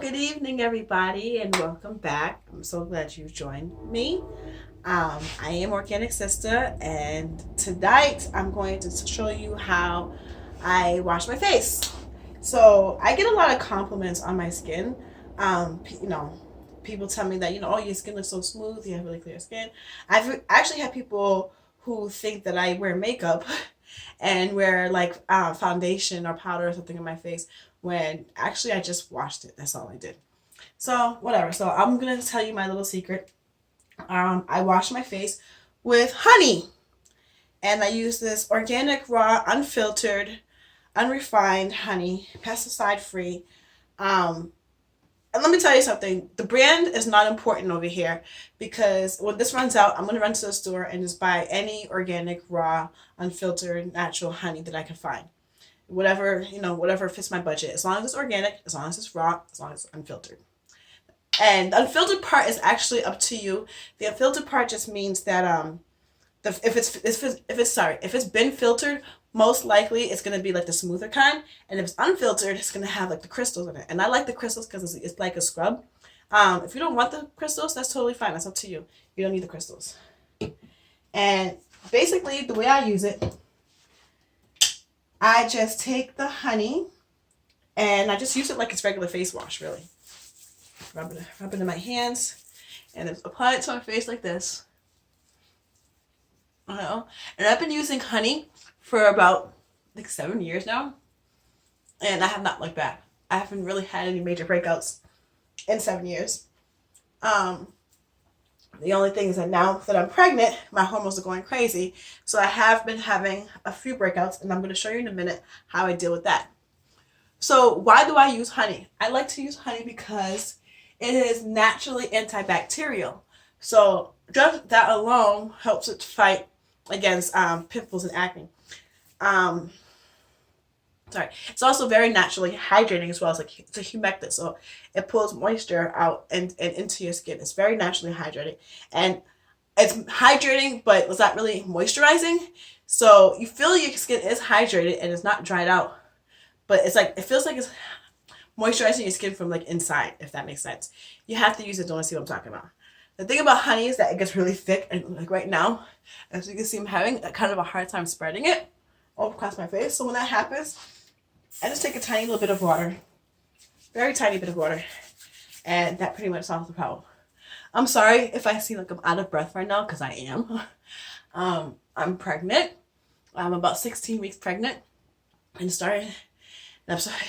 Good evening, everybody, and welcome back. I'm so glad you joined me. I am Organic Sister, and tonight I'm going to show you how I wash my face. So I get a lot of compliments on my skin. People tell me that oh, your skin looks so smooth. You have really clear skin. I've actually had people who think that I wear makeup and wear like foundation or powder or something in my face when actually I just washed it. That's all I did. So whatever. So I'm gonna tell you my little secret. I wash my face with honey, and I use this organic, raw, unfiltered, unrefined honey, pesticide free. Um, and let me tell you something. The brand is not important over here because when this runs out, I'm gonna run to the store and just buy any organic, raw, unfiltered, natural honey that I can find. Whatever fits my budget. As long as it's organic, as long as it's raw, as long as it's unfiltered. And the unfiltered part is actually up to you. The unfiltered part just means that if it's been filtered, most likely it's gonna be like the smoother kind, and if it's unfiltered, it's gonna have like the crystals in it. And I like the crystals because it's like a scrub. If you don't want the crystals, that's totally fine. That's up to you. You don't need the crystals. And basically, the way I use it, I just take the honey and I just use it like it's regular face wash, really. Rub it in my hands and then apply it to my face like this. And I've been using honey for about like 7 years now, and I have not looked back. I haven't really had any major breakouts in 7 years. The only thing is that now that I'm pregnant, my hormones are going crazy. So I have been having a few breakouts, and I'm going to show you in a minute how I deal with that. So why do I use honey? I like to use honey because it is naturally antibacterial. So just that alone helps it to fight against pimples and acne. It's also very naturally hydrating as well. It's a humectant, so it pulls moisture out and into your skin. It's very naturally hydrating, and it's hydrating, but it's not really moisturizing. So you feel your skin is hydrated and it's not dried out, but it feels like it's moisturizing your skin from like inside, if that makes sense. You have to use it to see what I'm talking about. The thing about honey is that it gets really thick, and like right now, as you can see, I'm having kind of a hard time spreading it all across my face. So when that happens, I just take a tiny little bit of water, very tiny bit of water, and that pretty much solves the problem. I'm sorry if I seem like I'm out of breath right now, because I am. I'm pregnant. I'm about 16 weeks pregnant and starting. And I'm sorry.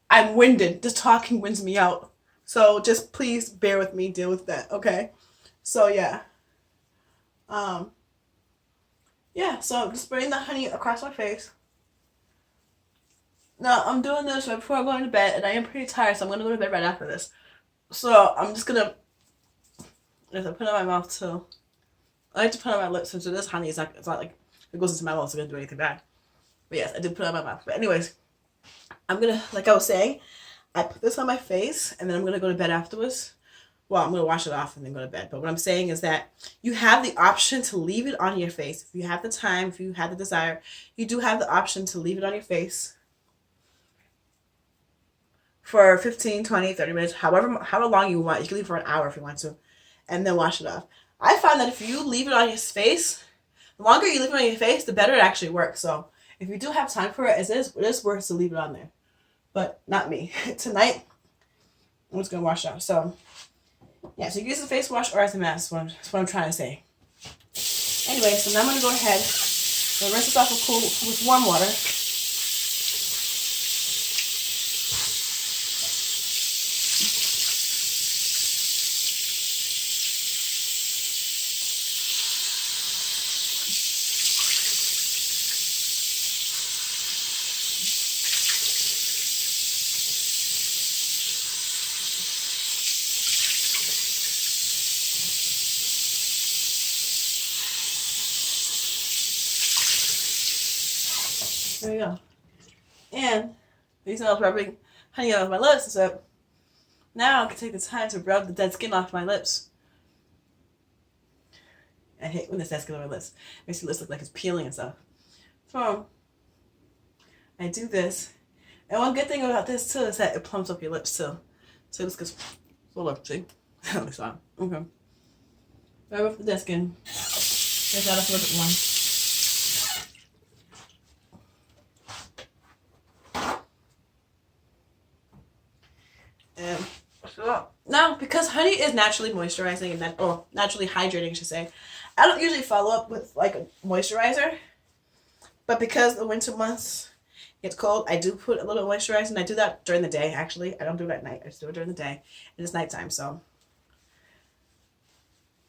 I'm winded. Just talking winds me out. So just please bear with me, deal with that, okay? So yeah. So I'm just spraying the honey across my face. Now I'm doing this right before I'm going to bed, and I am pretty tired, so I'm gonna go to bed right after this. So I'm just gonna put it on my mouth too. I like to put it on my lips since it is honey. It's not like it goes into my mouth, so it's gonna do anything bad. But yes, I did put it on my mouth. But anyways, I'm gonna, like I was saying, I put this on my face, and then I'm gonna go to bed afterwards. Well, I'm going to wash it off and then go to bed. But what I'm saying is that you have the option to leave it on your face. If you have the time, if you have the desire, you do have the option to leave it on your face for 15, 20, 30 minutes, however long you want. You can leave it for an hour if you want to, and then wash it off. I find that if you leave it on your face, the longer you leave it on your face, the better it actually works. So if you do have time for it, it is worth to leave it on there. But not me. Tonight, I'm just going to wash it off. So yeah, so you use the face wash or as a mask. That's what I'm trying to say. Anyway, so now I'm going to go ahead and rinse this off with warm water. There we go. And the reason I was rubbing honey on my lips is that now I can take the time to rub the dead skin off my lips. I hate when there's dead skin on my lips. It makes your lips look like it's peeling and stuff. So I do this, And one good thing about this too is that it plumps up your lips too. So this gets full up, see? Okay. Right off the desk in. There's not a flip one. So now, because honey is naturally moisturizing and or naturally hydrating, I should say, I don't usually follow up with like a moisturizer. But because the winter months it's cold, I do put a little moisturizer, and I do that during the day. Actually, I don't do it at night. I just do it during the day, and it's nighttime. So,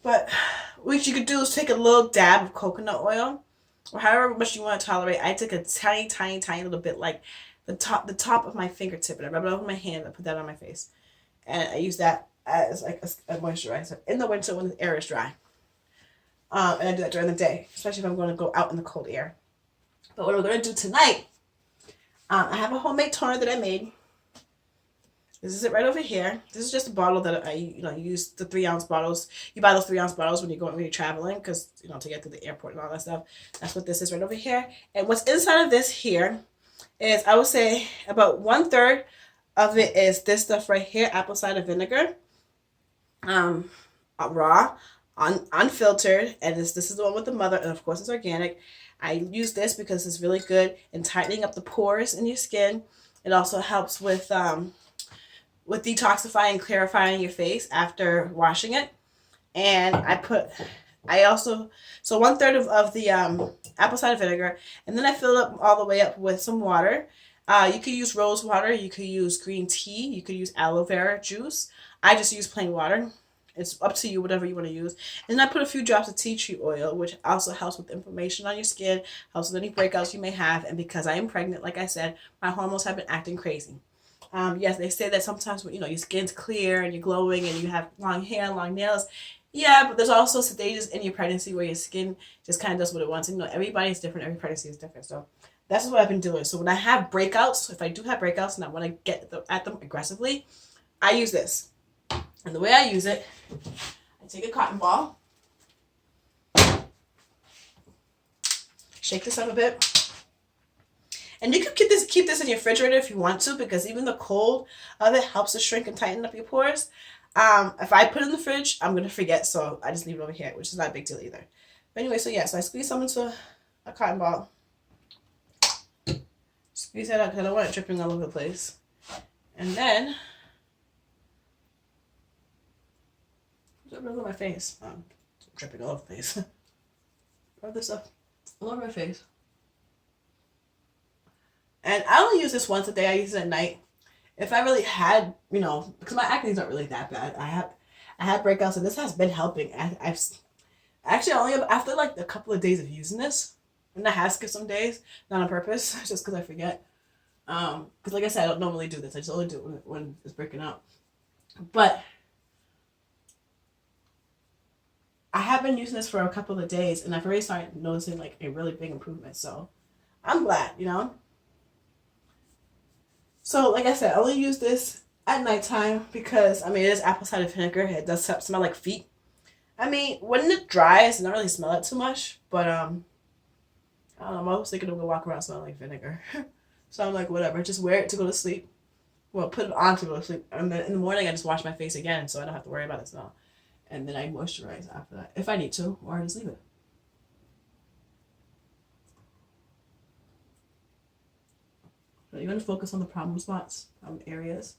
but what you could do is take a little dab of coconut oil, or however much you want to tolerate. I take a tiny, tiny, tiny little bit, like the top of my fingertip, and I rub it over my hand and put that on my face, and I use that as like a moisturizer in the winter when the air is dry. And I do that during the day, especially if I'm going to go out in the cold air. But what we're going to do tonight, I have a homemade toner that I made. This is it right over here. This is just a bottle that I use the 3-ounce bottles. You buy those 3-ounce bottles when you're traveling, because to get to the airport and all that stuff. That's what this is right over here. And what's inside of this here is, I would say about 1/3 of it is this stuff right here, apple cider vinegar, raw, unfiltered, and this is the one with the mother, and of course it's organic. I use this because it's really good in tightening up the pores in your skin. It also helps with detoxifying and clarifying your face after washing it. And so 1/3 of the apple cider vinegar, and then I fill it all the way up with some water. You could use rose water, you could use green tea, you could use aloe vera juice. I just use plain water. It's up to you, whatever you want to use. And then I put a few drops of tea tree oil, which also helps with inflammation on your skin, helps with any breakouts you may have. And because I am pregnant, like I said, my hormones have been acting crazy. Yes, they say that sometimes when your skin's clear and you're glowing and you have long hair, long nails. Yeah, but there's also stages in your pregnancy where your skin just kind of does what it wants. And everybody's different. Every pregnancy is different. So that's what I've been doing. So when I have breakouts, if I do have breakouts and I want to get at them aggressively, I use this. And the way I use it, I take a cotton ball, shake this up a bit, and you can keep this in your refrigerator if you want to, because even the cold of it helps to shrink and tighten up your pores. If I put it in the fridge, I'm going to forget, so I just leave it over here, which is not a big deal either. But anyway, so I squeeze some into a cotton ball. Squeeze that out because I don't want it dripping all over the place. And then rub it on my face. Dripping all over the place. Rub this up all over my face. And I only use this once a day. I use it at night. If I really had, because my acne is not really that bad. I had breakouts, and this has been helping. I've actually only after like a couple of days of using this, and I have skipped some days, not on purpose, just because I forget. Because like I said, I don't normally do this. I just only do it when it's breaking out. But I have been using this for a couple of days, and I've already started noticing like a really big improvement. So I'm glad, So like I said, I only use this at nighttime because it is apple cider vinegar. It does smell like feet. When it dries, it doesn't really smell it too much. But I don't know. I'm always thinking I'm gonna walk around smelling like vinegar. So I'm like, whatever. Just wear it to go to sleep. Well, put it on to go to sleep, and then in the morning I just wash my face again, so I don't have to worry about the smell. And then I moisturize after that, if I need to, or I just leave it. So you're going to focus on the problem spots, problem areas.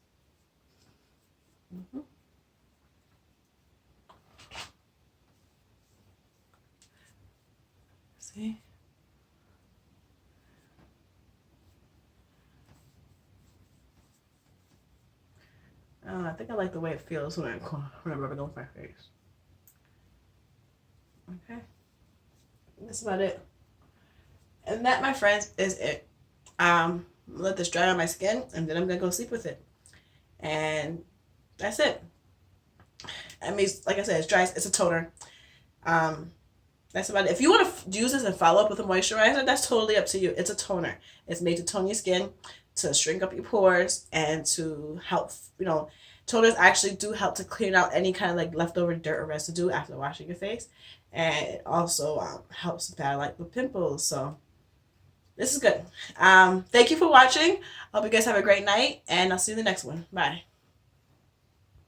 See? I think I like the way it feels when I rub it on my face. Okay. That's about it. And that, my friends, is it. Let this dry on my skin, and then I'm going to go sleep with it. And that's it. Like I said, it's dry. It's a toner. That's about it. If you want to use this and follow up with a moisturizer, that's totally up to you. It's a toner. It's made to tone your skin, to shrink up your pores, and to help, toners actually do help to clean out any kind of like leftover dirt or residue after washing your face. And it also helps battle like with pimples. So This is good. Thank you for watching. Hope you guys have a great night, and I'll see you in the next one. Bye.